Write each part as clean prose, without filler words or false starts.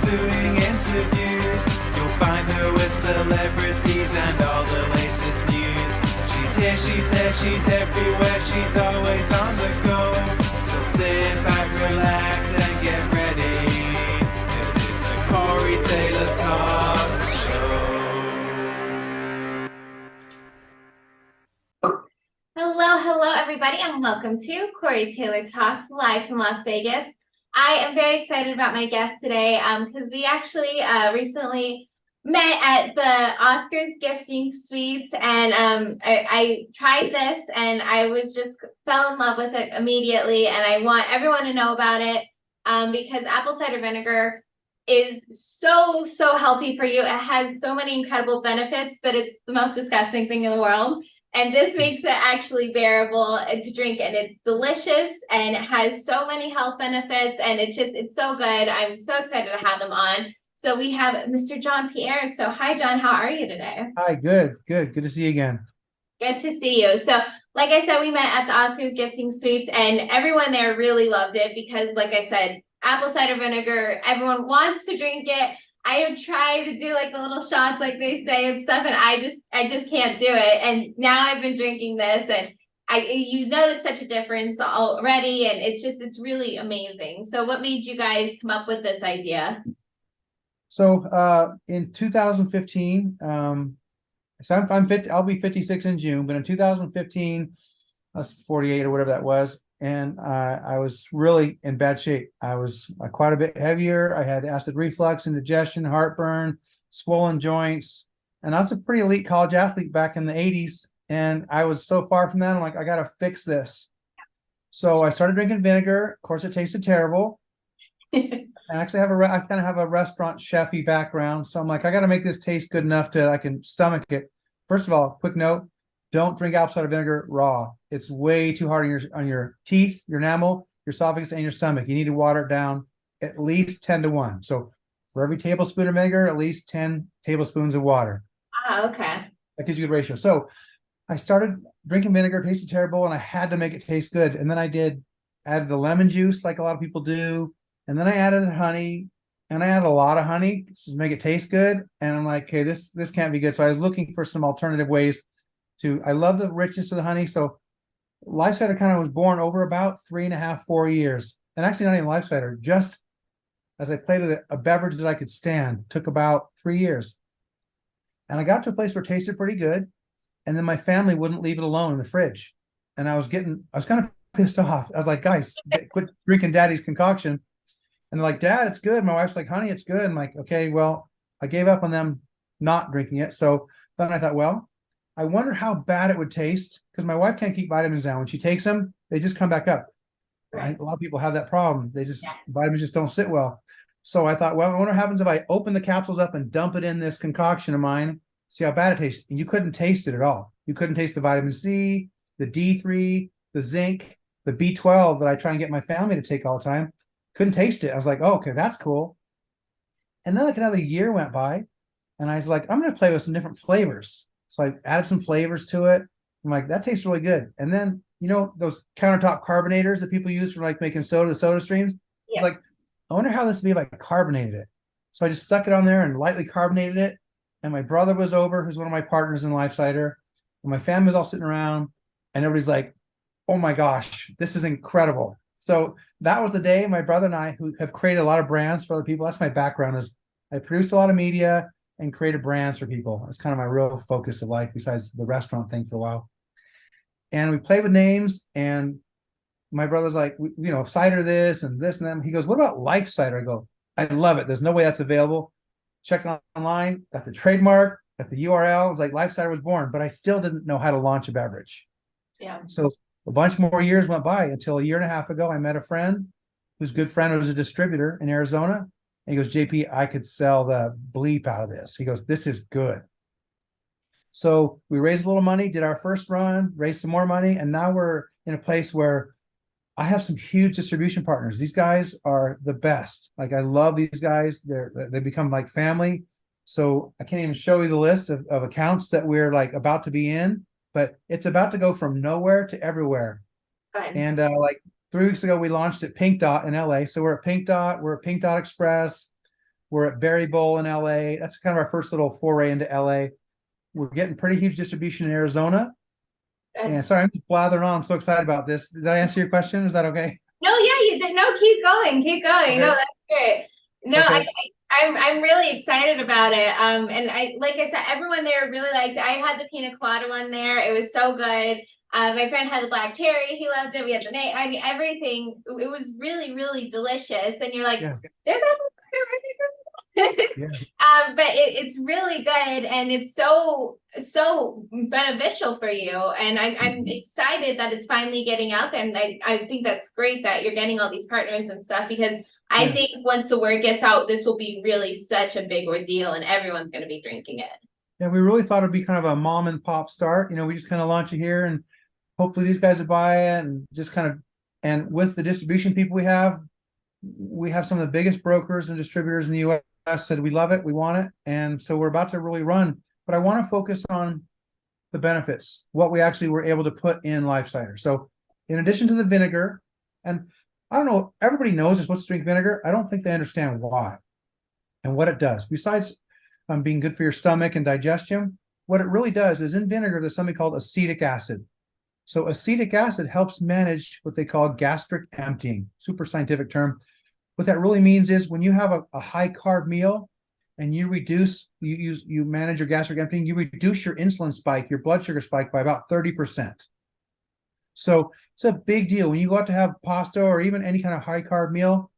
doing interviews. You'll find her with celebrities and all the latest news. She's here, she's there, she's everywhere, she's always on the go. So sit back, relax, and get ready. This is the Corey Taylor Talks Show. Hello, everybody, and welcome to Corey Taylor Talks live from Las Vegas. I am very excited about my guest today because we actually recently met at the Oscars gifting suites, and I tried this and I was just fell in love with it immediately, and I want everyone to know about it because apple cider vinegar is so healthy for you. It has so many incredible benefits, but it's the most disgusting thing in the world. And this makes it actually bearable to drink, and it's delicious, and it has so many health benefits, and it's so good. I'm so excited to have them on. So we have Mr. John Pierre. So hi, John, how are you today? Hi, good to see you again. Good to see you. So like I said, we met at the Oscars gifting suites, and everyone there really loved it because, like I said, apple cider vinegar, everyone wants to drink it. I have tried to do like the little shots like they say and stuff, and I just can't do it. And now I've been drinking this, and you notice such a difference already, and it's really amazing. So what made you guys come up with this idea? So in 2015, so I'm 50, I'll be 56 in June, but in 2015, I was 48 or whatever that was, and I was really in bad shape. I was quite a bit heavier. I had acid reflux, indigestion, heartburn, swollen joints, and I was a pretty elite college athlete back in the 80s, and I was so far from that. I'm like, I gotta fix this. So I started drinking vinegar. Of course, it tasted terrible. And actually I kind of have a restaurant chefy background, so I'm like, I got to make this taste good enough to I can stomach it. First of all, quick note: don't drink apple cider vinegar raw. It's way too hard on your teeth, your enamel, your esophagus, and your stomach. You need to water it down at least 10-1. So for every tablespoon of vinegar, at least 10 tablespoons of water. Ah, okay. That gives you a good ratio. So I started drinking vinegar, it tasted terrible, and I had to make it taste good. And then added the lemon juice like a lot of people do. And then I added honey, and I added a lot of honey to make it taste good. And I'm like, okay, this can't be good. So I was looking for some alternative ways I love the richness of the honey. So life cider kind of was born over about 3.5, 4 years. And actually not even life cider, just as I played with a beverage that I could stand, took about 3 years. And I got to a place where it tasted pretty good. And then my family wouldn't leave it alone in the fridge. And I was kind of pissed off. I was like, guys, quit drinking daddy's concoction. And they're like, Dad, it's good. My wife's like, honey, it's good. I'm like, okay, well, I gave up on them not drinking it. So then I thought, well, I wonder how bad it would taste, because my wife can't keep vitamins down. When she takes them, they just come back up. Right. A lot of people have that problem. Vitamins just don't sit well. So I thought, well, I wonder what happens if I open the capsules up and dump it in this concoction of mine, see how bad it tastes. And you couldn't taste it at all. You couldn't taste the vitamin C, the D3, the zinc, the B12 that I try and get my family to take all the time. Couldn't taste it. I was like, oh, okay, that's cool. And then like another year went by, and I was like, I'm going to play with some different flavors. So I added some flavors to it. I'm like, that tastes really good. And then, you know, those countertop carbonators that people use for like making soda, the soda streams. Yes. Like, I wonder how this would be if I carbonated it. So I just stuck it on there and lightly carbonated it. And my brother was over, who's one of my partners in Life Cider. And my family was all sitting around, and everybody's like, oh my gosh, this is incredible. So that was the day my brother and I, who have created a lot of brands for other people. That's my background, is I produced a lot of media and created brands for people. It's kind of my real focus of life, besides the restaurant thing for a while. And we played with names, and my brother's like, you know, cider this and this and that. He goes, what about Life Cider? I go, I love it. There's no way that's available. Check it online, got the trademark, got the URL. It's like Life Cider was born, but I still didn't know how to launch a beverage. Yeah. So a bunch more years went by until a year and a half ago, I met a friend whose good friend was a distributor in Arizona. And he goes, JP, I could sell the bleep out of this. He goes, this is good. So we raised a little money, did our first run, raised some more money, and now we're in a place where I have some huge distribution partners. These guys are the best. Like, I love these guys. They become like family. So I can't even show you the list of accounts that we're like about to be in, but it's about to go from nowhere to everywhere. Fine. And like 3 weeks ago, we launched at Pink Dot in LA. So we're at Pink Dot, we're at Pink Dot Express, We're at Berry Bowl in LA. That's kind of our first little foray into LA. We're getting pretty huge distribution in Arizona. And sorry, I'm just blathering on. I'm so excited about this. Did I answer your question? Is that okay? No, yeah, you did. No, keep going, keep going. Okay. No, that's great. No, Okay. I'm really excited about it. And like I said, everyone there really liked it. I had the pina colada one there. It was so good. My friend had the black cherry. He loved it. We had the I mean, everything. It was really, really delicious. And you're like, Yeah. there's apple Yeah. but it's really good, and it's so beneficial for you. And I'm excited that it's finally getting out there. And I think that's great that you're getting all these partners and stuff, because I Yeah. think once the word gets out, this will be really such a big ordeal, and everyone's going to be drinking it. Yeah, we really thought it'd be kind of a mom and pop start. We just kind of launch it here, and hopefully these guys would buy it, and just kind of, and with the distribution people we have some of the biggest brokers and distributors in the US said we love it, we want it. And so we're about to really run, but I want to focus on the benefits, what we actually were able to put in life cider. So in addition to the vinegar, and I don't know, everybody knows they're supposed to drink vinegar. I don't think they understand why and what it does. Besides being good for your stomach and digestion, what it really does is in vinegar, there's something called acetic acid. So acetic acid helps manage what they call gastric emptying, super scientific term. What that really means is when you have a high carb meal and you manage your gastric emptying, you reduce your insulin spike, your blood sugar spike by about 30%. So it's a big deal. When you go out to have pasta or even any kind of high carb meal,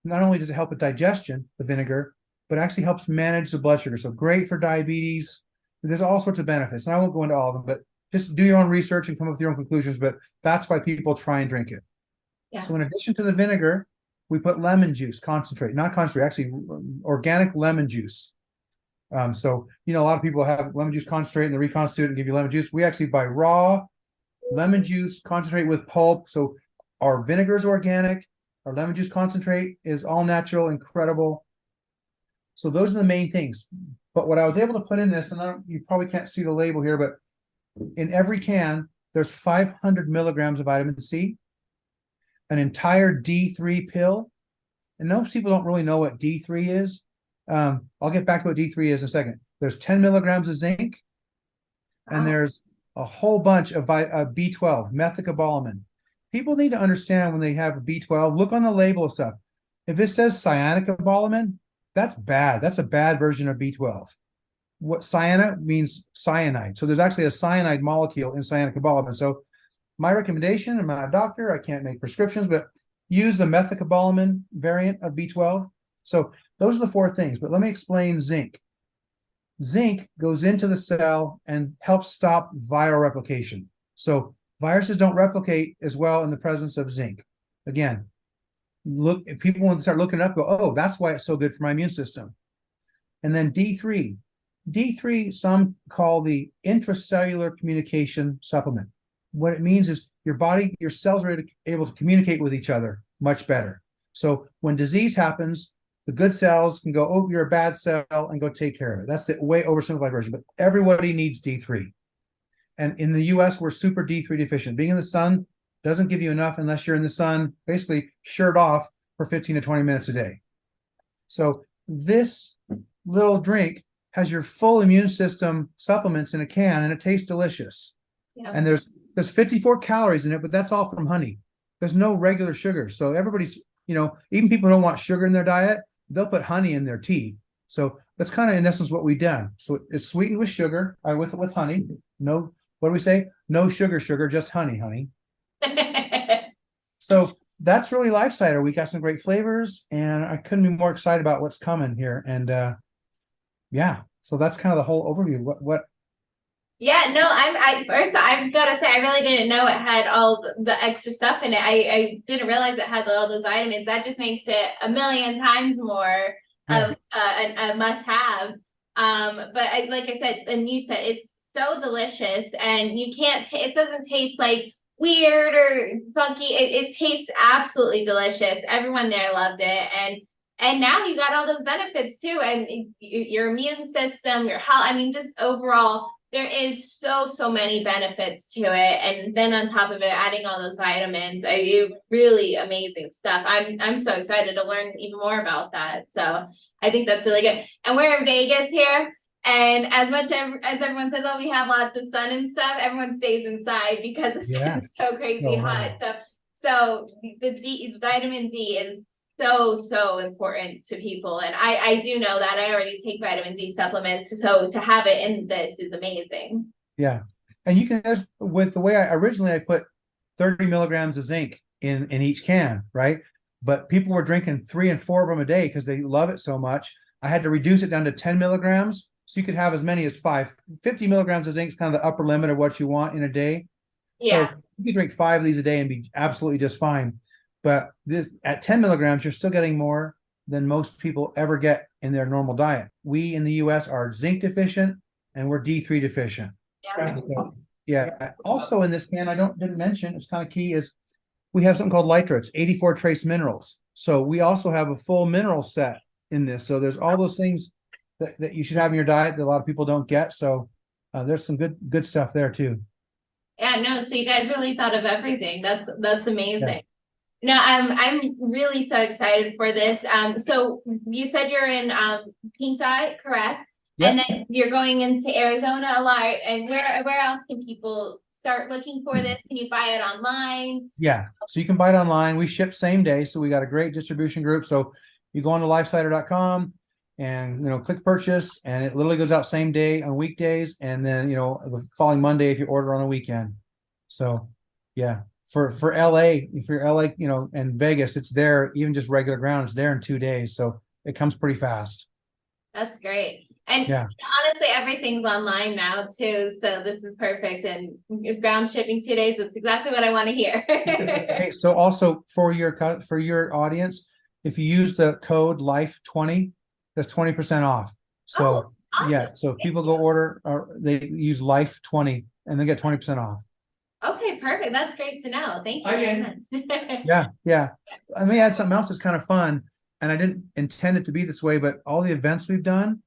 not only does it help with digestion, the vinegar, but actually helps manage the blood sugar. So great for diabetes. There's all sorts of benefits. And I won't go into all of them, but just do your own research and come up with your own conclusions. But that's why people try and drink it. Yeah. So in addition to the vinegar, we put lemon juice concentrate, not concentrate, actually organic lemon juice. So, a lot of people have lemon juice concentrate and they reconstitute and give you lemon juice. We actually buy raw lemon juice concentrate with pulp. So our vinegar is organic. Our lemon juice concentrate is all natural, incredible. So those are the main things. But what I was able to put in this, and you probably can't see the label here, but in every can, there's 500 milligrams of vitamin C, an entire D3 pill. And most people don't really know what D3 is. I'll get back to what D3 is in a second. There's 10 milligrams of zinc, and there's a whole bunch of B12, methylcobalamin. People need to understand when they have B12, look on the label of stuff. If it says cyanocobalamin, that's bad. That's a bad version of B12. What cyana means cyanide. So there's actually a cyanide molecule in cyanocobalamin. So my recommendation, I'm not a doctor, I can't make prescriptions, but use the methylcobalamin variant of B12. So those are the four things, but let me explain zinc. Zinc goes into the cell and helps stop viral replication. So viruses don't replicate as well in the presence of zinc. Again, people when they start looking it up, go, oh, that's why it's so good for my immune system. And then D3. D3, some call the intracellular communication supplement. What it means is your cells are able to communicate with each other much better. So when disease happens, the good cells can go, oh, you're a bad cell, and go take care of it. That's the way oversimplified version, but everybody needs D3. And in the US, we're super D3 deficient. Being in the sun doesn't give you enough unless you're in the sun, basically shirt off for 15 to 20 minutes a day. So this little drink has your full immune system supplements in a can, and it tastes delicious. Yeah. And there's 54 calories in it, but that's all from honey. There's no regular sugar. So everybody's, even people who don't want sugar in their diet, they'll put honey in their tea. So that's kind of in essence what we've done. So it's sweetened with sugar, with honey. No, what do we say? No sugar, just honey. So that's really life cider. We got some great flavors, and I couldn't be more excited about what's coming here. And yeah, so that's kind of the whole overview. What? Yeah, no, first I've got to say, I really didn't know it had all the extra stuff in it. I didn't realize it had all those vitamins. That just makes it a million times more of a must-have. But like I said, and you said, it's so delicious, and you can't, it doesn't taste like weird or funky. It tastes absolutely delicious. Everyone there loved it. And now you got all those benefits too, and your immune system, your health, just overall There is so many benefits to it, and then on top of it, adding all those vitamins, really amazing stuff. I'm so excited to learn even more about that. So I think that's really good. And we're in Vegas here, and as much as everyone says, oh, we have lots of sun and stuff, everyone stays inside because it's Yeah. so crazy So hot. So the vitamin D is so important to people, and I do know that. I already take vitamin D supplements, so to have it in this is amazing. yeah. And you can just, with the way I originally I put 30 milligrams of zinc in each can, right? But people were drinking 3 and 4 of them a day because they love it so much. I had to reduce it down to 10 milligrams. So you could have as many as 5. 50 milligrams of zinc is kind of the upper limit of what you want in a day. So Yeah, you could drink 5 of these a day and be absolutely just fine. But this at 10 milligrams, you're still getting more than most people ever get in their normal diet. We in the US are zinc deficient and we're D3 deficient. yeah. So, yeah. Also in this can, I didn't mention, it's kind of key, is we have something called Lytra. It's 84 trace minerals. So we also have a full mineral set in this. So there's all those things that you should have in your diet that a lot of people don't get. So there's some good stuff there too. Yeah, no, so you guys really thought of everything. That's Yeah. amazing. No, I'm really so excited for this. So you said you're in Pink Dot, correct? And Yep. then you're going into Arizona a lot. And where else can people start looking for this? Can you buy it online? Yeah. So you can buy it online. We ship same day. So we got a great distribution group. So you go on to lifecider.com and click purchase, and it literally goes out same day on weekdays, and then the following Monday if you order on a weekend. So yeah. For LA, if you're LA, and Vegas, it's there, even just regular ground, it's there in 2 days. So it comes pretty fast. That's great. And Yeah. honestly, everything's online now too. So this is perfect. And ground shipping 2 days, that's exactly what I want to hear. Hey, so also for your audience, if you use the code LIFE20, that's 20% off. Oh, So yeah, awesome. so if people go order or they use LIFE20 and they get 20% off. Okay, perfect. That's great to know. Thank you very much. Yeah, yeah. I may add something else that's kind of fun, and I didn't intend it to be this way, but all the events we've done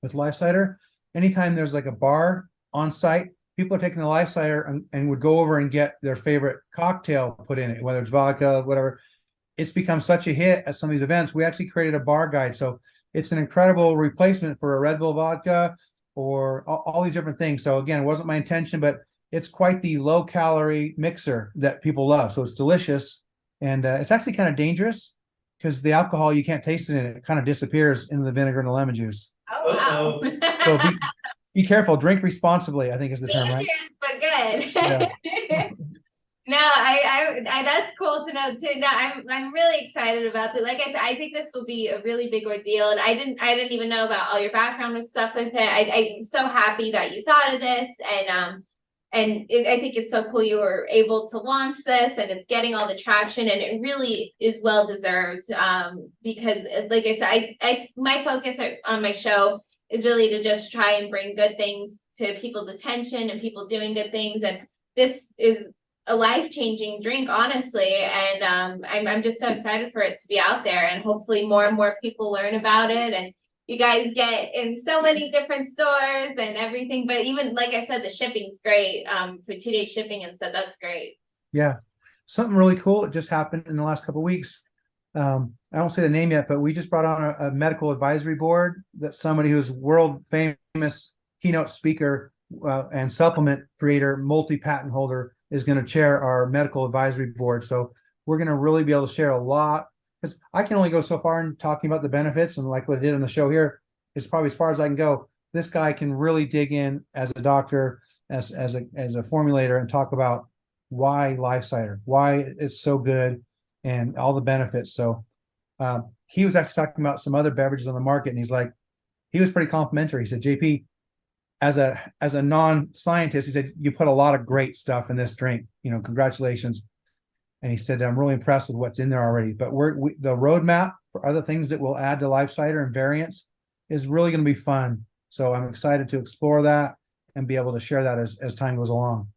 with Life Cider, anytime there's like a bar on site, people are taking the Life Cider and would go over and get their favorite cocktail put in it, whether it's vodka, whatever. It's become such a hit at some of these events. We actually created a bar guide. So it's an incredible replacement for a Red Bull vodka or all these different things. So again, it wasn't my intention, but it's quite the low calorie mixer that people love. So it's delicious. And it's actually kind of dangerous because the alcohol, you can't taste it in it. It kind of disappears in the vinegar and the lemon juice. Oh, wow. So be careful, drink responsibly, I think is the term, right? Dangerous, but good. Yeah. No, I that's cool to know too. No, I'm really excited about it. Like I said, I think this will be a really big ordeal, and I didn't even know about all your background and stuff with it. I'm so happy that you thought of this, and I think it's so cool you were able to launch this, and it's getting all the traction, and it really is well deserved. Because like I said, I my focus on my show is really to just try and bring good things to people's attention and people doing good things, and this is a life-changing drink, honestly. And I'm just so excited for it to be out there, and hopefully more and more people learn about it, and you guys get in so many different stores and everything. But even like I said, the shipping's great for 2 day shipping and stuff. That's great. Yeah. Something really cool that just happened in the last couple of weeks. I won't say the name yet, but we just brought on a medical advisory board that somebody who's world famous keynote speaker and supplement creator, multi-patent holder is going to chair our medical advisory board. So we're going to really be able to share a lot, because I can only go so far in talking about the benefits, and like what I did on the show here is probably as far as I can go. This guy can really dig in as a doctor, as a formulator, and talk about why Life Cider, why it's so good, and all the benefits. So he was actually talking about some other beverages on the market, and he was pretty complimentary. He said, JP, as a non-scientist, he said, you put a lot of great stuff in this drink. Congratulations. And he said, I'm really impressed with what's in there already. But the roadmap for other things that we'll add to Life Cider and variants is really going to be fun. So I'm excited to explore that and be able to share that as time goes along.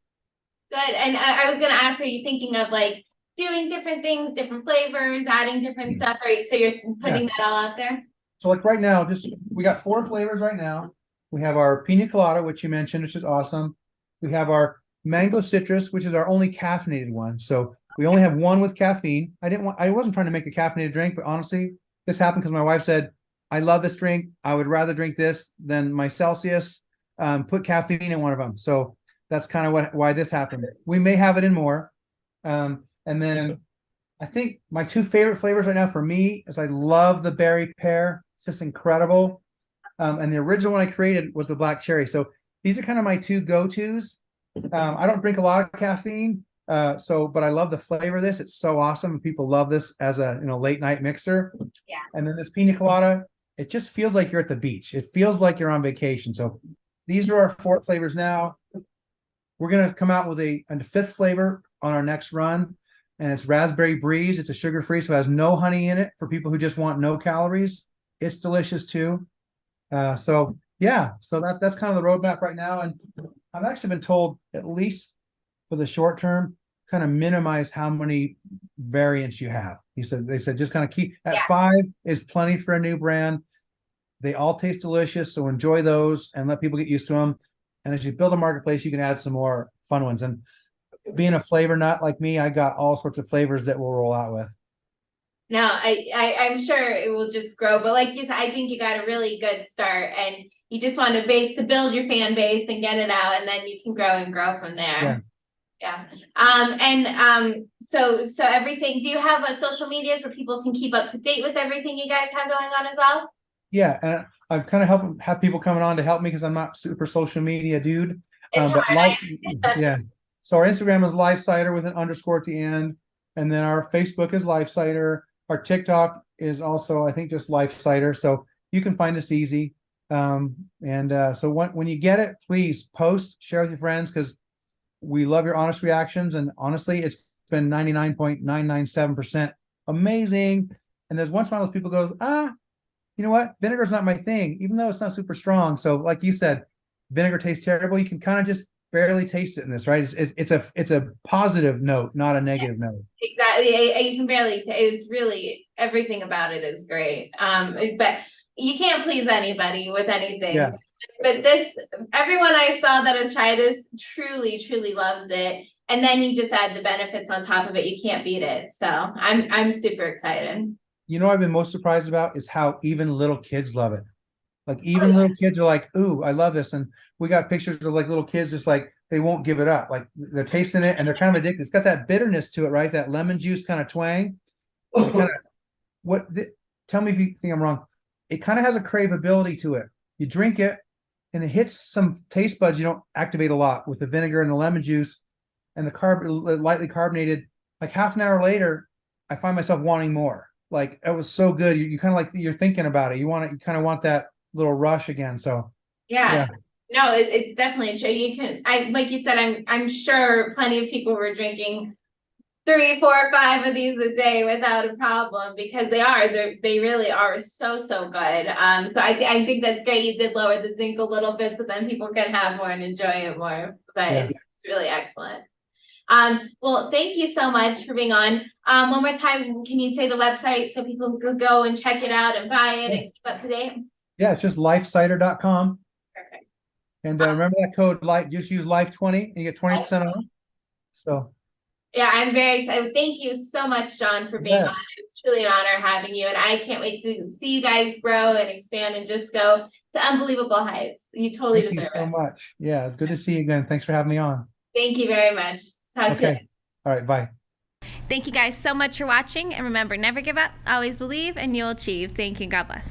Good. And I was going to ask, are you thinking of like doing different things, different flavors, adding different stuff? So you're putting that all out there? So like right now, we got 4 flavors right now. We have our pina colada, which you mentioned, which is awesome. We have our mango citrus, which is our only caffeinated one. So we only have one with caffeine. I wasn't trying to make a caffeinated drink, but honestly, this happened because my wife said, I love this drink. I would rather drink this than my Celsius. Put caffeine in one of them. So that's kind of why this happened. We may have it in more. And then I think my two favorite flavors right now for me is I love the berry pear. It's just incredible. And the original one I created was the black cherry. So these are kind of my two go-tos. I don't drink a lot of caffeine, but I love the flavor of this. It's so awesome. People love this as a late night mixer. Yeah. And then this pina colada, it just feels like you're at the beach. It feels like you're on vacation. So these are our 4 flavors now. We're gonna come out with a 5th flavor on our next run, and it's raspberry breeze. It's a sugar-free, so it has no honey in it for people who just want no calories. It's delicious too. So that's kind of the roadmap right now. And I've actually been told, at least for the short term, kind of minimize how many variants you have. They said just kind of keep at 5 is plenty for a new brand. They all taste delicious, so enjoy those and let people get used to them. And as you build a marketplace, you can add some more fun ones. And being a flavor nut like me, I got all sorts of flavors that we'll roll out with. No, I'm sure it will just grow. But like you said, I think you got a really good start, and you just want to build your fan base and get it out, and then you can grow and grow from there. Yeah. So everything, do you have social medias where people can keep up to date with everything you guys have going on as well? Yeah, and I'm kind of have people coming on to help me because I'm not super social media dude. It's But hard, yeah. So our Instagram is Life Cider with an underscore at the end, and then our Facebook is Life Cider. Our TikTok is also, I think, just Life Cider. So you can find us easy. So when you get it, please post, share with your friends, because we love your honest reactions. And honestly, it's been 99.997% amazing. And there's once one of those people goes, you know what? Vinegar's not my thing, even though it's not super strong. So like you said, vinegar tastes terrible. You can kind of just barely taste it in this, right? It's a positive note, not a negative note. Exactly. You can barely it's really, everything about it is great. But you can't please anybody with anything. Yeah. But everyone I saw that has tried this truly loves it. And then you just add the benefits on top of it. You can't beat it. So I'm super excited. You know what I've been most surprised about is how even little kids love it. Like even little kids are like, ooh, I love this. And we got pictures of like little kids just like, they won't give it up. Like they're tasting it and they're kind of addicted. It's got that bitterness to it, right? That lemon juice kind of twang. Tell me if you think I'm wrong. It kind of has a craveability to it. You drink it and it hits some taste buds you don't activate a lot with the vinegar and the lemon juice and the lightly carbonated. Like half an hour later, I find myself wanting more. Like it was so good. You kind of like, you're thinking about it. You kind of want that little rush again. So yeah. No, it's definitely a show. You can, like you said, I'm sure plenty of people were drinking 3, 4, 5 of these a day without a problem, because they really are so good. So I think that's great. You did lower the zinc a little bit so then people can have more and enjoy it more. But it's really excellent. Well, thank you so much for being on. One more time, can you say the website so people could go and check it out and buy it and keep up to date? Yeah, it's just lifecider.com. Perfect. And remember that code, just use life20 and you get 20% off. So yeah, I'm very excited. Thank you so much, John, for being on. It's truly an honor having you, and I can't wait to see you guys grow and expand and just go to unbelievable heights. You totally deserve it. Thank you so much. Yeah, it's good to see you again. Thanks for having me on. Thank you very much. Talk to you. All right, bye. Thank you guys so much for watching, and remember, never give up, always believe, and you'll achieve. Thank you. God bless.